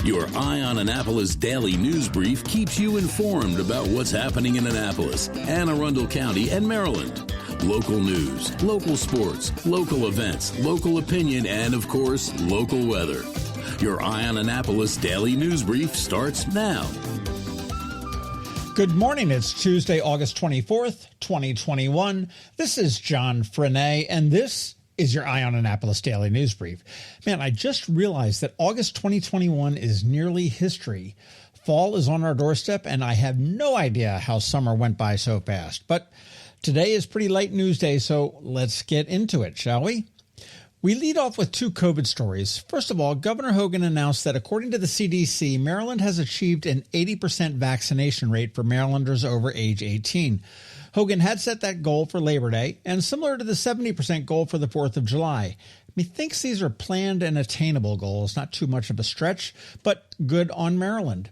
Your Eye on Annapolis daily news brief keeps you informed about what's happening in Annapolis, Anne Arundel County, and Maryland. Local news, local sports, local events, local opinion, and, of course, local weather. Your Eye on Annapolis daily news brief starts now. Good morning. It's Tuesday, August 24th, 2021. This is John Frenaye, and this is your Eye on Annapolis daily news brief. Man, I just realized that August 2021 is nearly history. Fall is on our doorstep, and I have no idea how summer went by so fast. But today is pretty light news day, so let's get into it, shall we? We lead off with two COVID stories. First of all, Governor Hogan announced that according to the CDC, Maryland has achieved an 80% vaccination rate for Marylanders over age 18. Hogan had set that goal for Labor Day, and similar to the 70% goal for the 4th of July. Methinks these are planned and attainable goals, not too much of a stretch, but good on Maryland.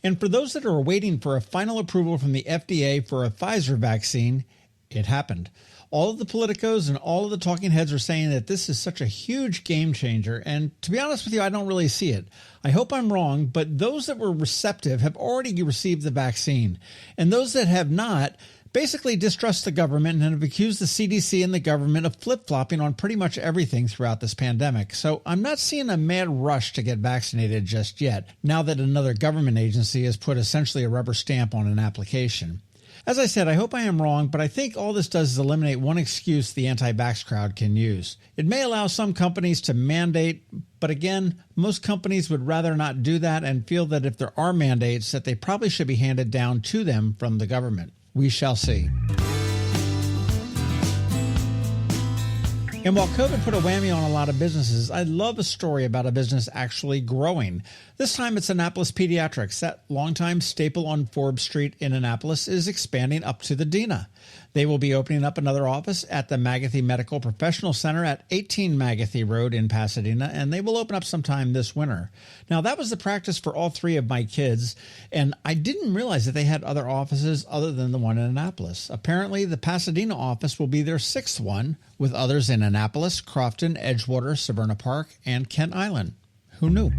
And for those that are waiting for a final approval from the FDA for a Pfizer vaccine, it happened. All of the politicos and all of the talking heads are saying that this is such a huge game changer, and to be honest with you, I don't really see it. I hope I'm wrong, but those that were receptive have already received the vaccine, and those that have not basically distrust the government and have accused the CDC and the government of flip-flopping on pretty much everything throughout this pandemic. So I'm not seeing a mad rush to get vaccinated just yet, now that another government agency has put essentially a rubber stamp on an application. As I said, I hope I am wrong, but I think all this does is eliminate one excuse the anti-vax crowd can use. It may allow some companies to mandate, but again, most companies would rather not do that and feel that if there are mandates, that they probably should be handed down to them from the government. We shall see. And while COVID put a whammy on a lot of businesses, I love a story about a business actually growing. This time it's Annapolis Pediatrics. That longtime staple on Forbes Street in Annapolis is expanding up to the Dena. They will be opening up another office at the Magathy Medical Professional Center at 18 Magathy Road in Pasadena, and they will open up sometime this winter. Now, that was the practice for all three of my kids, and I didn't realize that they had other offices other than the one in Annapolis. Apparently, the Pasadena office will be their sixth one, with others in Annapolis, Crofton, Edgewater, Severna Park, and Kent Island. Who knew?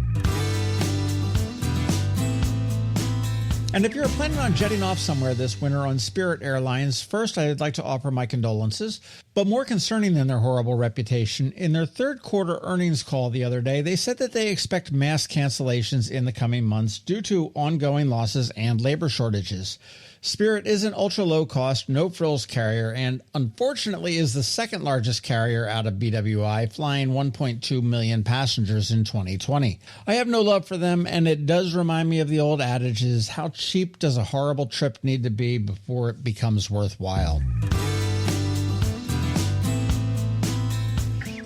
And if you're planning on jetting off somewhere this winter on Spirit Airlines, first I'd like to offer my condolences. But more concerning than their horrible reputation, in their third quarter earnings call the other day, they said that they expect mass cancellations in the coming months due to ongoing losses and labor shortages. Spirit is an ultra-low-cost, no-frills carrier and, unfortunately, is the second largest carrier out of BWI, flying 1.2 million passengers in 2020. I have no love for them, and it does remind me of the old adages, how cheap does a horrible trip need to be before it becomes worthwhile?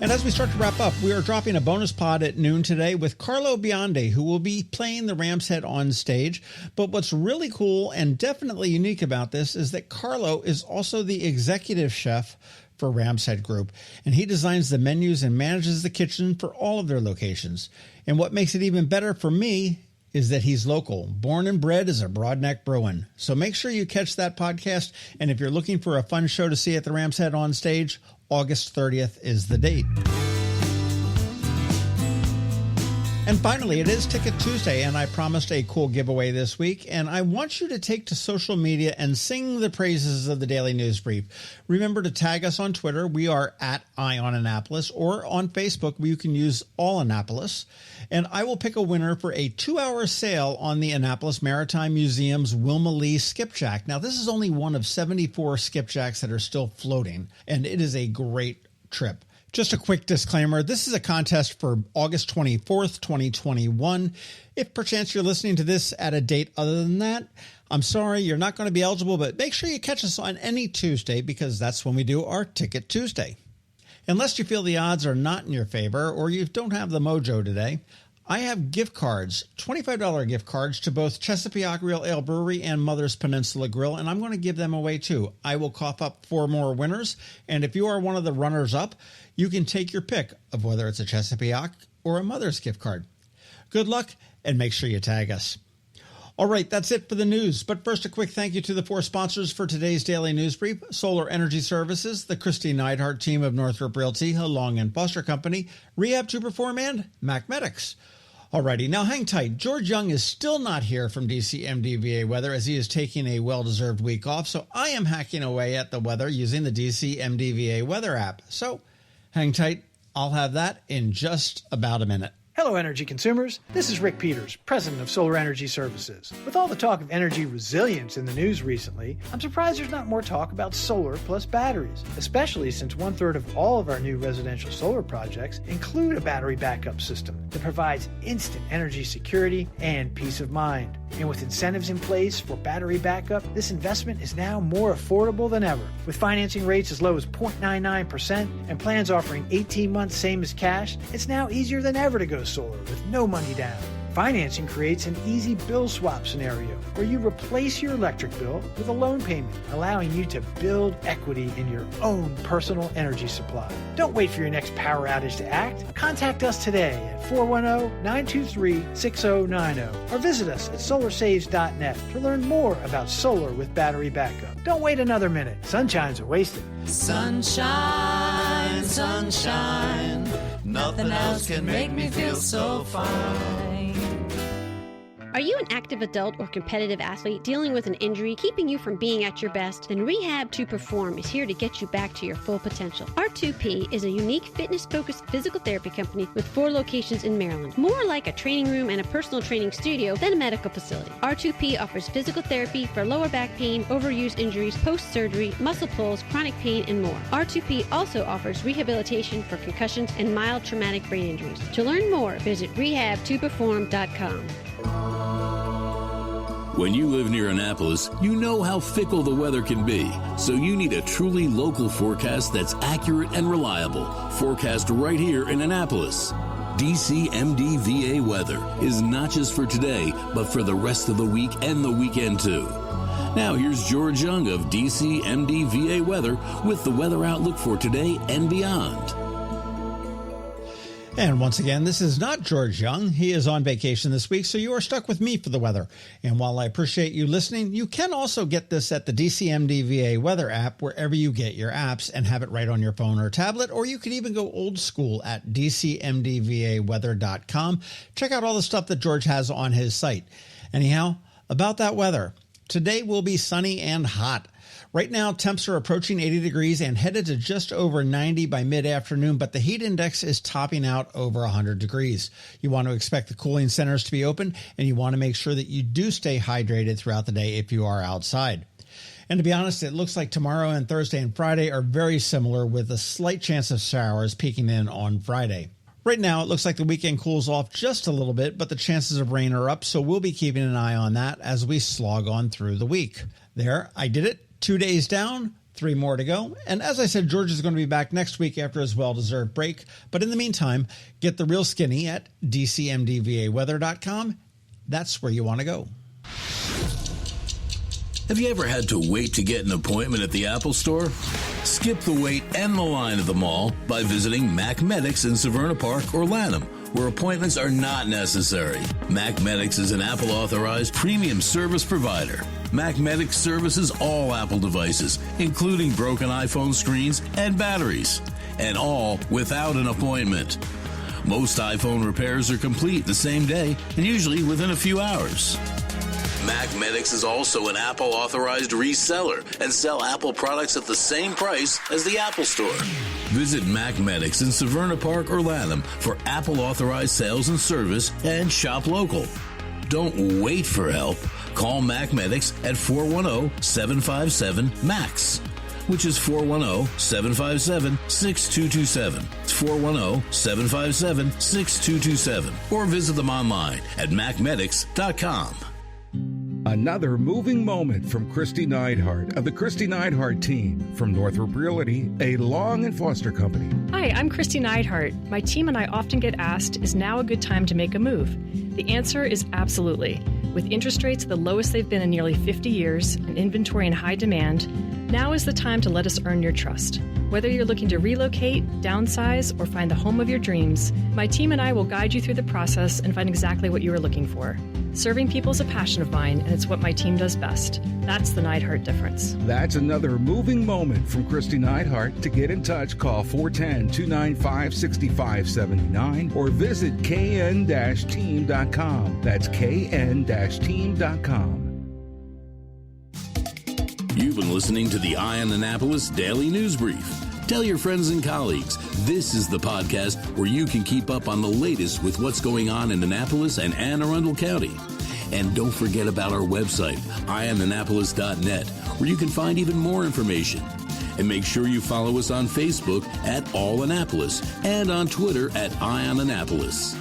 And as we start to wrap up, we are dropping a bonus pod at noon today with Carlo Biondi, who will be playing the Ram's Head on stage. But what's really cool and definitely unique about this is that Carlo is also the executive chef for Ram's Head Group, and he designs the menus and manages the kitchen for all of their locations. And what makes it even better for me is that he's local, born and bred as a Broadneck Bruin. So make sure you catch that podcast, and if you're looking for a fun show to see at the Ram's Head on stage, August 30th is the date. And finally, it is Ticket Tuesday, and I promised a cool giveaway this week, and I want you to take to social media and sing the praises of the Daily News Brief. Remember to tag us on Twitter. We are at Eye on Annapolis, or on Facebook, where you can use All Annapolis. And I will pick a winner for a 2-hour sail on the Annapolis Maritime Museum's Wilma Lee skipjack. Now, this is only one of 74 skipjacks that are still floating, and it is a great trip. Just a quick disclaimer, this is a contest for August 24th, 2021. If perchance you're listening to this at a date other than that, I'm sorry, you're not going to be eligible, but make sure you catch us on any Tuesday because that's when we do our Ticket Tuesday. Unless you feel the odds are not in your favor or you don't have the mojo today, I have gift cards, $25 gift cards to both Chesapeake Real Ale Brewery and Mother's Peninsula Grill, and I'm going to give them away too. I will cough up 4 more winners, and if you are one of the runners-up, you can take your pick of whether it's a Chesapeake or a Mother's gift card. Good luck, and make sure you tag us. All right, that's it for the news. But first, a quick thank you to the 4 sponsors for today's Daily News Brief: Solar Energy Services, the Kristi Neidhardt Team of Northrop Realty, a Long and Foster Company, Rehab to Perform, and MacMedics. Alrighty, now hang tight. George Young is still not here from DC MDVA Weather as he is taking a well-deserved week off, so I am hacking away at the weather using the DC MDVA Weather app. So hang tight. I'll have that in just about a minute. Hello, energy consumers. This is Rick Peters, president of Solar Energy Services. With all the talk of energy resilience in the news recently, I'm surprised there's not more talk about solar plus batteries, especially since 1/3 of all of our new residential solar projects include a battery backup system that provides instant energy security and peace of mind. And with incentives in place for battery backup, this investment is now more affordable than ever. With financing rates as low as 0.99% and plans offering 18 months same as cash, it's now easier than ever to go solar with no money down. Financing creates an easy bill swap scenario where you replace your electric bill with a loan payment, allowing you to build equity in your own personal energy supply. Don't wait for your next power outage to act. Contact us today at 410-923-6090 or visit us at solarsaves.net to learn more about solar with battery backup. Don't wait another minute. Sunshine's are wasted. Sunshine, sunshine, nothing else can make me feel so fine. Are you an active adult or competitive athlete dealing with an injury keeping you from being at your best? Then Rehab to Perform is here to get you back to your full potential. R2P is a unique fitness-focused physical therapy company with 4 locations in Maryland. More like a training room and a personal training studio than a medical facility. R2P offers physical therapy for lower back pain, overuse injuries, post-surgery, muscle pulls, chronic pain, and more. R2P also offers rehabilitation for concussions and mild traumatic brain injuries. To learn more, visit rehabtoperform.com. When you live near Annapolis, you know how fickle the weather can be, so you need a truly local forecast that's accurate and reliable. Forecast right here in Annapolis. DC MDVA Weather is not just for today, but for the rest of the week and the weekend too. Now here's George Young of DC MDVA Weather with the weather outlook for today and beyond. And once again, this is not George Young. He is on vacation this week, so you are stuck with me for the weather. And while I appreciate you listening, you can also get this at the DCMDVA Weather app wherever you get your apps and have it right on your phone or tablet, or you could even go old school at DCMDVAweather.com. Check out all the stuff that George has on his site. Anyhow, about that weather. Today will be sunny and hot. Right now, temps are approaching 80 degrees and headed to just over 90 by mid-afternoon, but the heat index is topping out over 100 degrees. You want to expect the cooling centers to be open, and you want to make sure that you do stay hydrated throughout the day if you are outside. And to be honest, it looks like tomorrow and Thursday and Friday are very similar, with a slight chance of showers peeking in on Friday. Right now, it looks like the weekend cools off just a little bit, but the chances of rain are up, so we'll be keeping an eye on that as we slog on through the week. There, I did it. 2 days down, 3 more to go. And as I said, George is going to be back next week after his well-deserved break. But in the meantime, get the real skinny at DCMDVAweather.com. That's where you want to go. Have you ever had to wait to get an appointment at the Apple Store? Skip the wait and the line at the mall by visiting MacMedics in Severna Park or Lanham, where appointments are not necessary. MacMedics is an Apple-authorized premium service provider. MacMedics services all Apple devices, including broken iPhone screens and batteries, and all without an appointment. Most iPhone repairs are complete the same day and usually within a few hours. MacMedics is also an Apple-authorized reseller and sell Apple products at the same price as the Apple Store. Visit MacMedics in Severna Park or Lanham for Apple-authorized sales and service and shop local. Don't wait for help. Call MacMedics at 410-757-MAX, which is 410-757-6227. It's 410-757-6227. Or visit them online at MacMedics.com. Another moving moment from Kristi Neidhardt of the Kristi Neidhardt Team from Northrop Realty, a Long and Foster company. Hi, I'm Kristi Neidhardt. My team and I often get asked, is now a good time to make a move? The answer is absolutely. With interest rates the lowest they've been in nearly 50 years and inventory in high demand, now is the time to let us earn your trust. Whether you're looking to relocate, downsize, or find the home of your dreams, my team and I will guide you through the process and find exactly what you are looking for. Serving people is a passion of mine, and it's what my team does best. That's the Neidhardt difference. That's another moving moment from Kristi Neidhardt. To get in touch, call 410-295-6579 or visit kn-team.com. That's kn-team.com. You've been listening to the Eye on Annapolis Daily News Brief. Tell your friends and colleagues, this is the podcast where you can keep up on the latest with what's going on in Annapolis and Anne Arundel County. And don't forget about our website, eyeonannapolis.net, where you can find even more information. And make sure you follow us on Facebook at All Annapolis and on Twitter at Eye on Annapolis.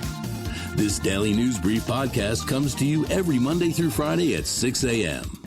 This Daily News Brief podcast comes to you every Monday through Friday at 6 a.m.